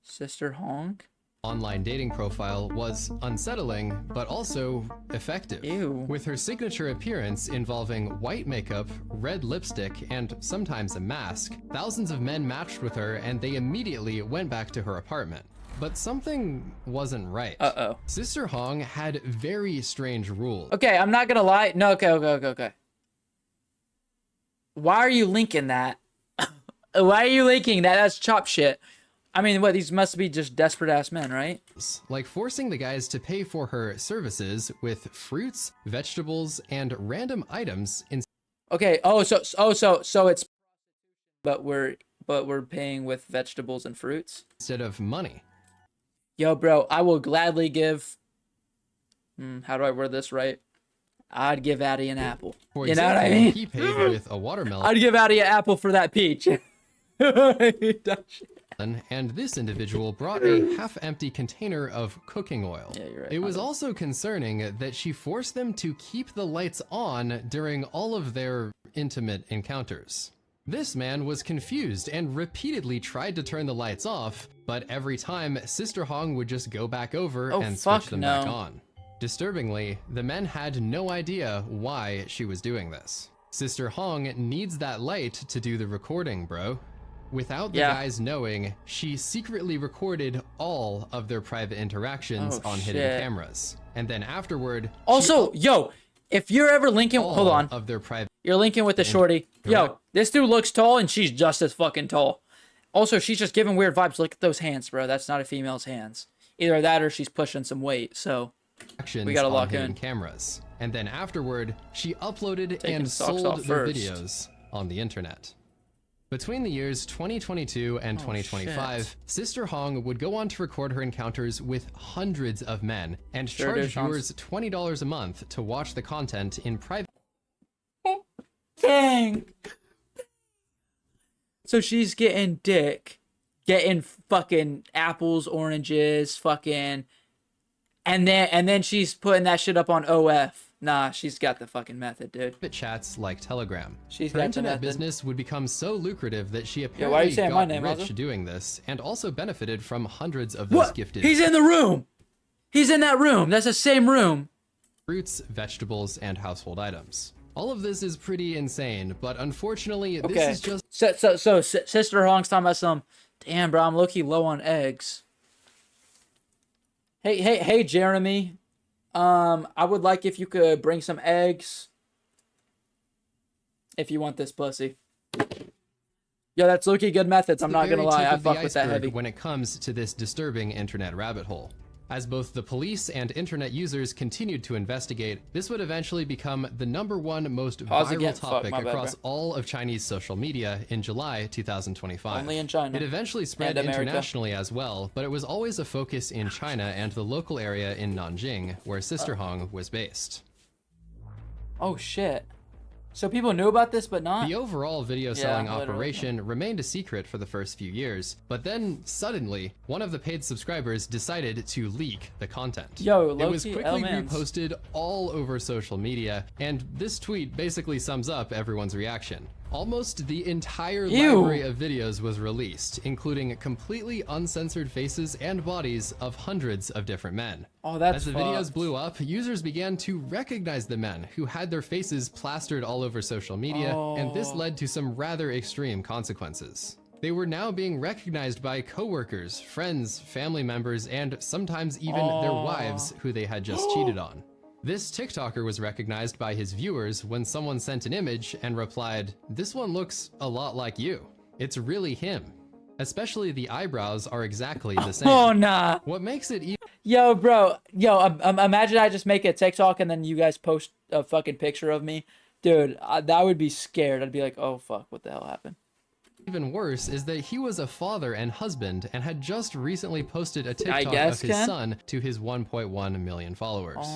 Sister Honk? Online dating profile was unsettling, but also effective. Ew. With her signature appearance involving white makeup, red lipstick, and sometimes a mask, thousands of men matched with her and they immediately went back to her apartment. But something wasn't right. Uh-oh. Sister Hong had very strange rules. Okay, I'm not gonna lie. No, okay. Why are you linking that? Why are you linking that? That's chop shit. I mean, what, these must be just desperate ass men, right? Like forcing the guys to pay for her services with fruits, vegetables, and random items in. Okay, so it's but we're paying with vegetables and fruits Instead of money. Yo, bro, I will gladly give how do I word this right? I'd give Addie an apple. For you know example, what I mean? he paid with a watermelon. I'd give Addie an apple for that peach. And this individual brought a half-empty container of cooking oil. Yeah, you're right. It was also concerning that she forced them to keep the lights on during all of their intimate encounters. This man was confused and repeatedly tried to turn the lights off, but every time Sister Hong would just go back over and switch them back on. Disturbingly, the men had no idea why she was doing this. Sister Hong needs that light to do the recording, bro. Without the guys knowing, she secretly recorded all of their private interactions on hidden cameras. And then afterward... Also, yo, if you're ever linking... Hold on. Of their private... You're linking with the shorty. Yo, this dude looks tall and she's just as fucking tall. Also, she's just giving weird vibes. Look at those hands, bro. That's not a female's hands. Either that or she's pushing some weight, so... We gotta lock in. Cameras. And then afterward, she uploaded and sold their videos on the internet. Between the years 2022 and 2025, Sister Hong would go on to record her encounters with hundreds of men and charge viewers $20 a month to watch the content in private. Dang. So she's getting dick, getting fucking apples, oranges, fucking, and then she's putting that shit up on OF. Nah, she's got the fucking method, dude. Chats like Telegram. She's her got internet the business would become so lucrative that she why are you apparently saying got my name, rich also? doing this, and also benefited from hundreds of those gifted. He's in the room. He's in that room. That's the same room. Fruits, vegetables, and household items. All of this is pretty insane, but unfortunately, this is just. So Sister Hong's talking about some. Damn, bro, I'm low-key low on eggs. Hey, Jeremy. I would like if you could bring some eggs. If you want this pussy. Yo, that's low-key good methods. I'm not gonna lie. I fuck with that heavy. When it comes to this disturbing internet rabbit hole. As both the police and internet users continued to investigate, this would eventually become the #1 most viral topic across all of Chinese social media in July 2025. Only in China. It eventually spread internationally as well, but it was always a focus in China and the local area in Nanjing, where Sister Hong was based. Oh shit. So people knew about this, but not? The overall video selling operation remained a secret for the first few years, but then suddenly, one of the paid subscribers decided to leak the content. Yo, it was quickly reposted all over social media, and this tweet basically sums up everyone's reaction. Almost the entire library of videos was released, including completely uncensored faces and bodies of hundreds of different men. Oh, that's As the videos blew up, users began to recognize the men who had their faces plastered all over social media, and this led to some rather extreme consequences. They were now being recognized by coworkers, friends, family members, and sometimes even their wives who they had just cheated on. This TikToker was recognized by his viewers when someone sent an image and replied, "This one looks a lot like you. It's really him. Especially the eyebrows are exactly the same." Oh, nah. What makes it even... Yo, bro. Yo, imagine I just make a TikTok and then you guys post a fucking picture of me. Dude, I would be scared. I'd be like, oh, fuck, what the hell happened? Even worse is that he was a father and husband and had just recently posted a TikTok of his son to his 1.1 million followers.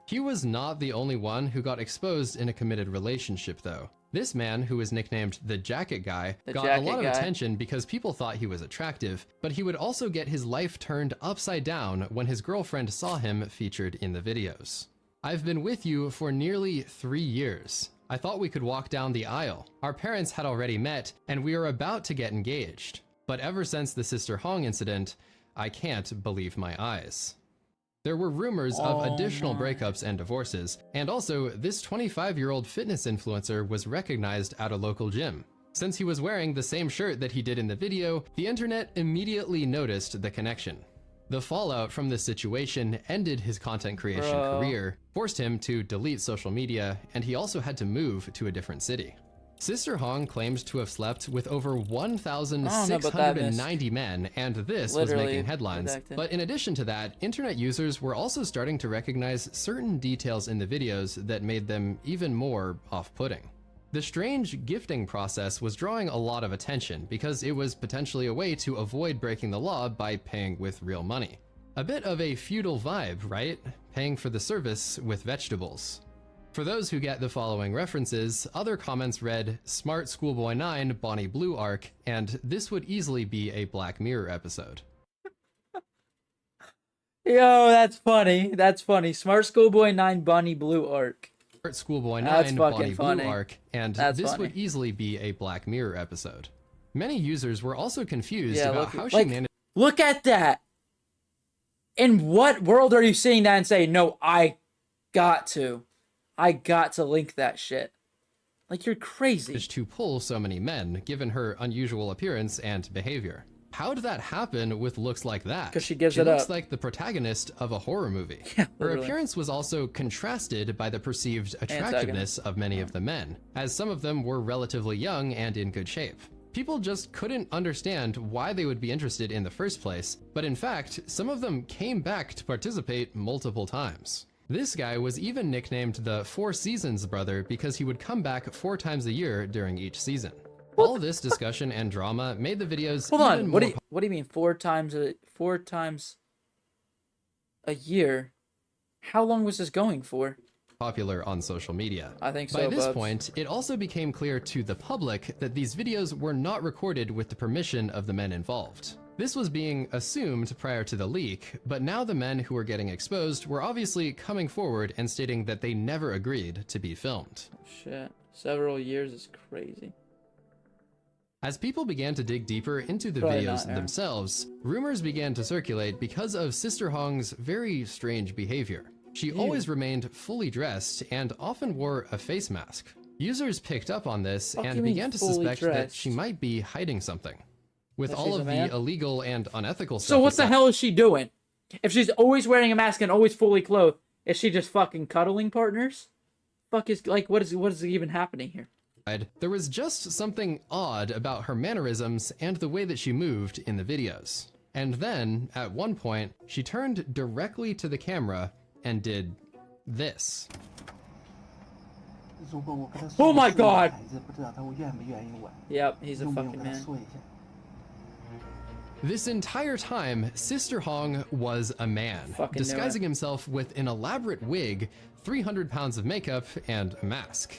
He was not the only one who got exposed in a committed relationship, though. This man, who was nicknamed the Jacket Guy, got a lot of attention because people thought he was attractive, but he would also get his life turned upside down when his girlfriend saw him featured in the videos. "I've been with you for nearly 3 years. I thought we could walk down the aisle. Our parents had already met, and we are about to get engaged. But ever since the Sister Hong incident, I can't believe my eyes. There were rumors of additional breakups and divorces, and also this 25-year-old fitness influencer was recognized at a local gym. Since he was wearing the same shirt that he did in the video, the internet immediately noticed the connection. The fallout from this situation ended his content creation career, forced him to delete social media, and he also had to move to a different city. Sister Hong claimed to have slept with over 1,690 men, and this was making headlines. But in addition to that, internet users were also starting to recognize certain details in the videos that made them even more off-putting. The strange gifting process was drawing a lot of attention because it was potentially a way to avoid breaking the law by paying with real money. A bit of a feudal vibe, right? Paying for the service with vegetables. For those who get the following references, other comments read, "Smart Schoolboy 9 Bonnie Blue arc," and this would easily be a Black Mirror episode. Yo, that's funny. That's funny. Smart Schoolboy 9 Bonnie Blue arc. Smart Schoolboy 9 Bonnie funny. Blue arc, and this would easily be a Black Mirror episode. Many users were also confused about how she managed. Look at that. In what world are you seeing that and saying, no, I got to link that shit? Like, you're crazy. To pull so many men, given her unusual appearance and behavior. How did that happen with looks like that? Because she gives it up. She looks like the protagonist of a horror movie. Her appearance was also contrasted by the perceived attractiveness of many of the men, as some of them were relatively young and in good shape. People just couldn't understand why they would be interested in the first place, but in fact, some of them came back to participate multiple times. This guy was even nicknamed the Four Seasons brother because he would come back 4 times a year during each season. All this discussion and drama made the videos even more. What do you mean 4 times a year? How long was this going for? Popular on social media. I think so. By this point, it also became clear to the public that these videos were not recorded with the permission of the men involved. This was being assumed prior to the leak, but now the men who were getting exposed were obviously coming forward and stating that they never agreed to be filmed. Shit. Several years is crazy. As people began to dig deeper into the videos themselves, rumors began to circulate because of Sister Hong's very strange behavior. She always remained fully dressed and often wore a face mask. Users picked up on this and began to suspect that she might be hiding something. With all of the illegal and unethical stuff. So what the hell is she doing? If she's always wearing a mask and always fully clothed, is she just fucking cuddling partners? Fuck is like what is even happening here? There was just something odd about her mannerisms and the way that she moved in the videos. And then, at one point, she turned directly to the camera and did this. Oh my god! Yep, he's a fucking man. This entire time, Sister Hong was a man, disguising himself with an elaborate wig, 300 pounds of makeup, and a mask.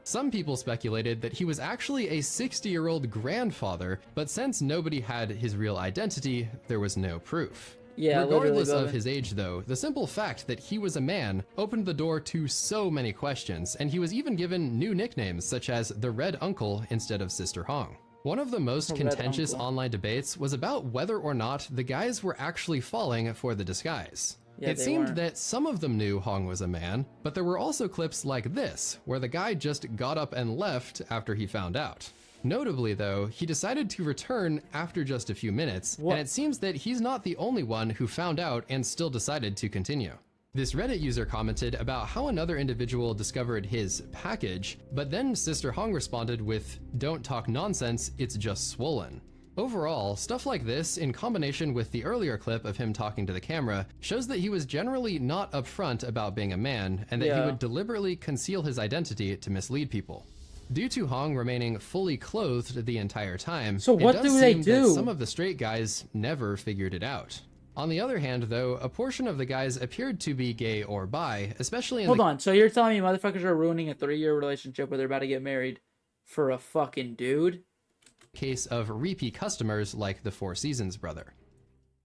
Some people speculated that he was actually a 60-year-old grandfather, but since nobody had his real identity, there was no proof. Yeah, regardless of his age, though, the simple fact that he was a man opened the door to so many questions, and he was even given new nicknames such as the Red Uncle instead of Sister Hong. One of the most contentious online debates was about whether or not the guys were actually falling for the disguise. It seemed that some of them knew Hong was a man, but there were also clips like this, where the guy just got up and left after he found out. Notably, though, he decided to return after just a few minutes, and it seems that he's not the only one who found out and still decided to continue. This Reddit user commented about how another individual discovered his package, but then Sister Hong responded with, "Don't talk nonsense, it's just swollen." Overall, stuff like this, in combination with the earlier clip of him talking to the camera, shows that he was generally not upfront about being a man, and that he would deliberately conceal his identity to mislead people. Due to Hong remaining fully clothed the entire time, so what do they do? That some of the straight guys never figured it out. On the other hand, though, a portion of the guys appeared to be gay or bi, especially in Hold on, so you're telling me motherfuckers are ruining a 3-year relationship where they're about to get married for a fucking dude? Case of repeat customers like the Four Seasons brother.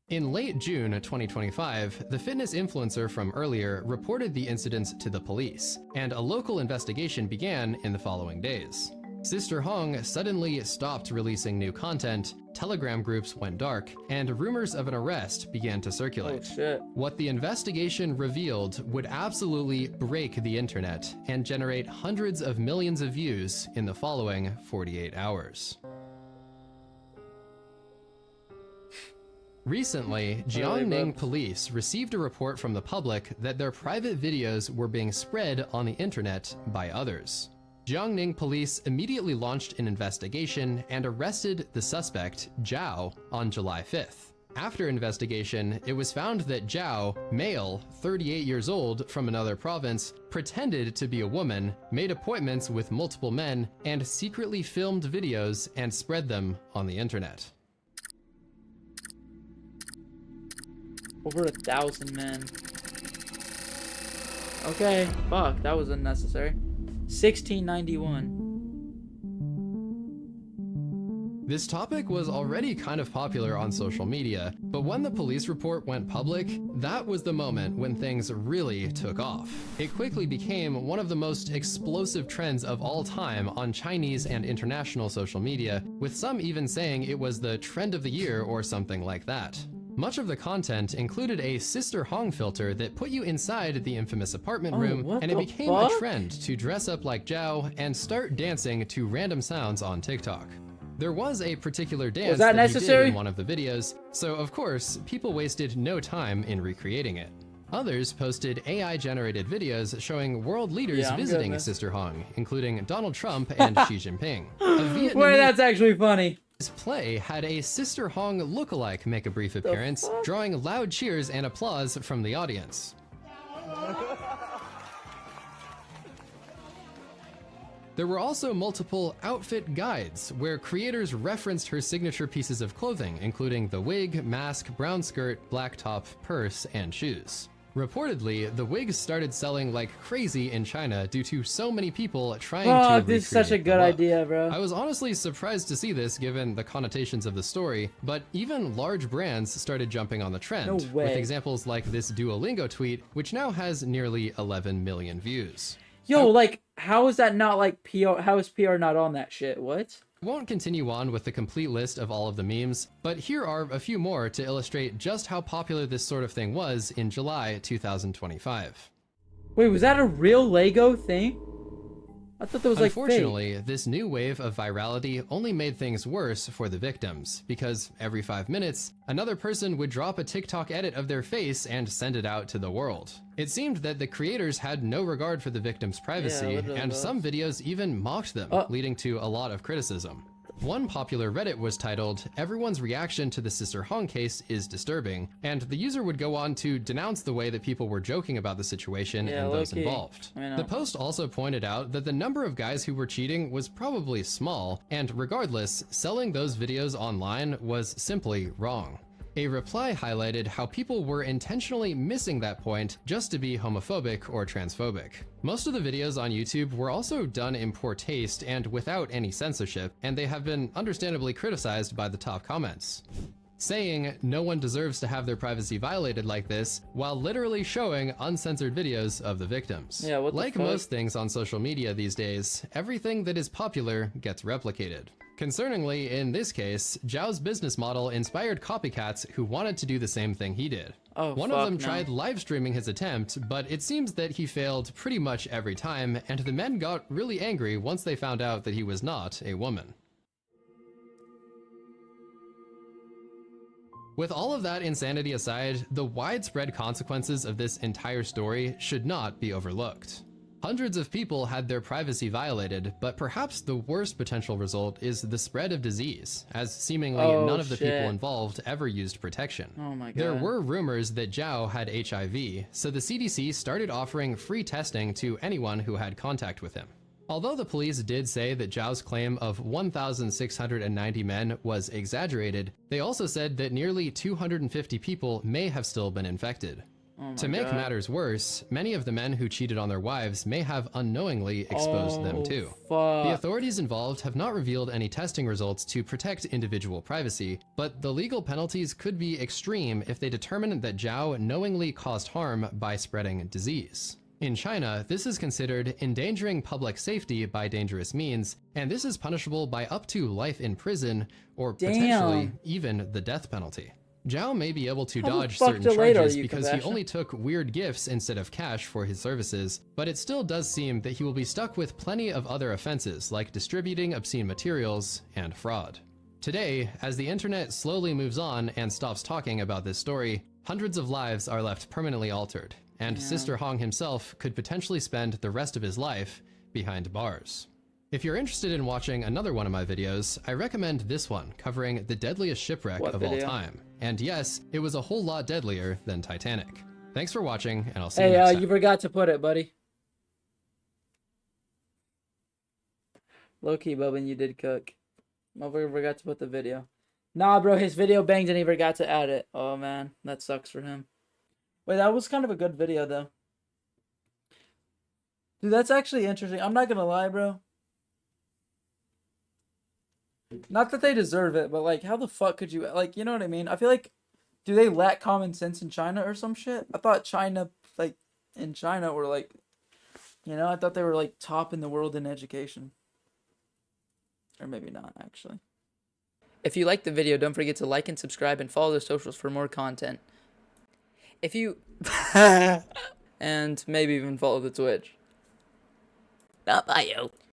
In late June 2025, the fitness influencer from earlier reported the incidents to the police, and a local investigation began in the following days. Sister Hong suddenly stopped releasing new content, Telegram groups went dark, and rumors of an arrest began to circulate. Oh, shit. What the investigation revealed would absolutely break the internet and generate hundreds of millions of views in the following 48 hours. Recently, Jiangning police received a report from the public that their private videos were being spread on the internet by others. Jiangning police immediately launched an investigation and arrested the suspect, Zhao, on July 5th. After investigation, it was found that Zhao, male, 38 years old, from another province, pretended to be a woman, made appointments with multiple men, and secretly filmed videos and spread them on the internet. Over 1,000 men. Okay, fuck, that was unnecessary. 1691. This topic was already kind of popular on social media, but when the police report went public, that was the moment when things really took off. It quickly became one of the most explosive trends of all time on Chinese and international social media, with some even saying it was the trend of the year or something like that. Much of the content included a Sister Hong filter that put you inside the infamous apartment room, and it became a trend to dress up like Zhao and start dancing to random sounds on TikTok. There was a particular dance that he did in one of the videos, so of course, people wasted no time in recreating it. Others posted AI-generated videos showing world leaders visiting Sister Hong, including Donald Trump and Xi Jinping. Wait, that's actually funny. This play had a Sister Hong lookalike make a brief appearance, drawing loud cheers and applause from the audience. There were also multiple outfit guides, where creators referenced her signature pieces of clothing, including the wig, mask, brown skirt, black top, purse, and shoes. Reportedly, the wigs started selling like crazy in China due to so many people trying to recreate this is such a good idea, bro. I was honestly surprised to see this given the connotations of the story, but even large brands started jumping on the trend, with examples like this Duolingo tweet, which now has nearly 11 million views. Yo, like, how is that not like PR? How is PR not on that shit? What? I won't continue on with the complete list of all of the memes, but here are a few more to illustrate just how popular this sort of thing was in July 2025. Wait, was that a real Lego thing? I thought that was like fake. Unfortunately, this new wave of virality only made things worse for the victims, because every 5 minutes, another person would drop a TikTok edit of their face and send it out to the world. It seemed that the creators had no regard for the victims' privacy, and some videos even mocked them, leading to a lot of criticism. One popular Reddit was titled, "Everyone's reaction to the Sister Hong case is disturbing," and the user would go on to denounce the way that people were joking about the situation and those involved. The post also pointed out that the number of guys who were cheating was probably small, and regardless, selling those videos online was simply wrong. A reply highlighted how people were intentionally missing that point just to be homophobic or transphobic. Most of the videos on YouTube were also done in poor taste and without any censorship, and they have been understandably criticized by the top comments, saying no one deserves to have their privacy violated like this, while literally showing uncensored videos of the victims. Like most things on social media these days, everything that is popular gets replicated. Concerningly, in this case, Zhao's business model inspired copycats who wanted to do the same thing he did. One of them tried live streaming his attempt, but it seems that he failed pretty much every time, and the men got really angry once they found out that he was not a woman. With all of that insanity aside, the widespread consequences of this entire story should not be overlooked. Hundreds of people had their privacy violated, but perhaps the worst potential result is the spread of disease, as seemingly none of the people involved ever used protection. There were rumors that Zhao had HIV, so the CDC started offering free testing to anyone who had contact with him. Although the police did say that Zhao's claim of 1,690 men was exaggerated, they also said that nearly 250 people may have still been infected. To make matters worse, many of the men who cheated on their wives may have unknowingly exposed them too. The authorities involved have not revealed any testing results to protect individual privacy, but the legal penalties could be extreme if they determine that Zhao knowingly caused harm by spreading disease. In China, this is considered endangering public safety by dangerous means, and this is punishable by up to life in prison or potentially even the death penalty. Zhao may be able to dodge certain charges because he only took weird gifts instead of cash for his services, but it still does seem that he will be stuck with plenty of other offenses like distributing obscene materials and fraud. Today, as the internet slowly moves on and stops talking about this story, hundreds of lives are left permanently altered, and Sister Hong himself could potentially spend the rest of his life behind bars. If you're interested in watching another one of my videos, I recommend this one covering the deadliest shipwreck of all time. And yes, it was a whole lot deadlier than Titanic. Thanks for watching, and I'll see you next time. You forgot to put it, buddy. Low-key, Bobbin, you did cook. Motherfucker forgot to put the video. Nah, bro, his video banged and he forgot to add it. Oh, man, that sucks for him. Wait, that was kind of a good video, though. Dude, that's actually interesting. I'm not gonna lie, bro. Not that they deserve it, but, like, how the fuck could you, like, you know what I mean? I feel like, do they lack common sense in China or some shit? I thought China, like, in China were, like, you know, I thought they were, like, top in the world in education. Or maybe not, actually. If you liked the video, don't forget to like and subscribe and follow the socials for more content. If you... and maybe even follow the Twitch. Not by you.